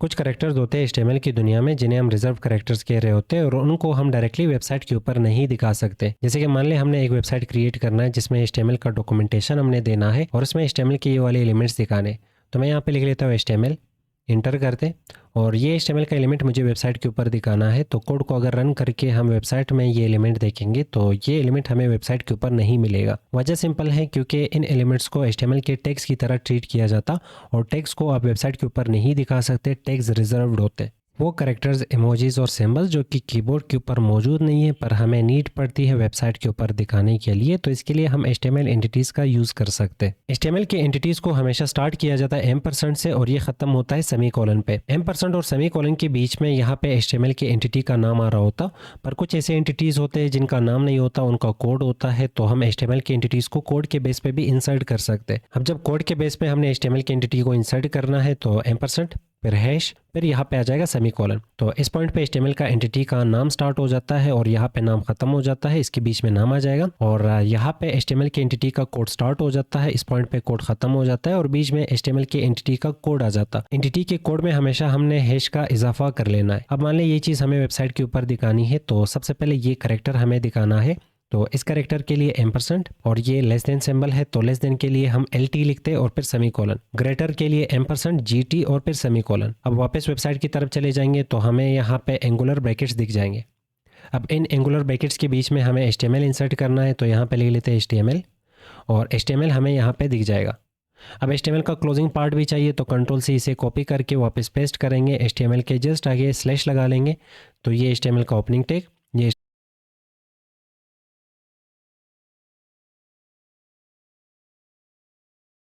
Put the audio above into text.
कुछ करैक्टर्स होते हैं HTML की दुनिया में जिन्हें हम रिजर्व करैक्टर्स कह रहे होते हैं और उनको हम डायरेक्टली वेबसाइट के ऊपर नहीं दिखा सकते। जैसे कि मान लें हमने एक वेबसाइट क्रिएट करना है जिसमें HTML का डॉक्यूमेंटेशन हमने देना है और उसमें HTML के ये वाले एलिमेंट्स दिखाने। तो मैं यहाँ पे लिख लेता हूँ HTML, इंटर करते और ये HTML का एलिमेंट मुझे वेबसाइट के ऊपर दिखाना है। तो कोड को अगर रन करके हम वेबसाइट में ये एलिमेंट देखेंगे तो ये एलिमेंट हमें वेबसाइट के ऊपर नहीं मिलेगा। वजह सिंपल है, क्योंकि इन एलिमेंट्स को HTML के टैग्स की तरह ट्रीट किया जाता और टैग्स को आप वेबसाइट के ऊपर नहीं दिखा सकते, टैग्स रिजर्व्ड होते। वो कैरेक्टर्स, इमोजीज और सिंबल्स जो कि कीबोर्ड के ऊपर मौजूद नहीं है पर हमें नीड पड़ती है वेबसाइट के ऊपर दिखाने के लिए, तो इसके लिए हम HTML एंटिटीज़ का यूज़ कर सकते हैं। HTML के एंटिटीज़ को हमेशा स्टार्ट किया जाता है एम% से और ये ख़त्म होता है सेमीकोलन पे। एम% और सेमीकोलन के बीच में यहाँ पे HTML के एंटिटी का नाम आ रहा होता, पर कुछ ऐसे एंटिटीज़ होते हैं जिनका नाम नहीं होता, उनका कोड होता है। तो हम HTML के एंटिटीज़ को कोड के बेस पे भी इंसर्ट कर सकते हैं। अब जब कोड के बेस पे हमने HTML के एंटिटी को इंसर्ट करना है तो एम%, फिर हैश, फिर यहाँ पे आ जाएगा सेमीकोलन। तो इस पॉइंट पे HTML का एंटिटी का नाम स्टार्ट हो जाता है और यहाँ पे नाम खत्म हो जाता है, इसके बीच में नाम आ जाएगा। और यहाँ पे HTML के एंटिटी का कोड स्टार्ट हो जाता है, इस पॉइंट पे कोड खत्म हो जाता है और बीच में HTML के एंटिटी का कोड आ जाता है। एंटिटी के कोड में हमेशा हमने हैश का इजाफा कर लेना है। अब मान लें ये चीज़ हमें वेबसाइट के ऊपर दिखानी है, तो सबसे पहले ये करेक्टर हमें दिखाना है। तो इस करेक्टर के लिए एम% और ये लेस देन सिंबल है, तो लेस देन के लिए हम LT लिखते हैं और फिर सेमीकोलन। ग्रेटर के लिए एम%, GT और फिर सेमीकोलन। अब वापस वेबसाइट की तरफ चले जाएंगे तो हमें यहाँ पे एंगुलर ब्रैकेट्स दिख जाएंगे। अब इन एंगुलर ब्रैकेट्स के बीच में हमें HTML इंसर्ट करना है, तो यहाँ पे लिख लेते हैं HTML और HTML हमें यहाँ पे दिख जाएगा। अब HTML का क्लोजिंग पार्ट भी चाहिए, तो Ctrl+C इसे कॉपी करके वापस पेस्ट करेंगे। HTML के जस्ट आगे स्लैश लगा लेंगे, तो ये HTML का ओपनिंग टैग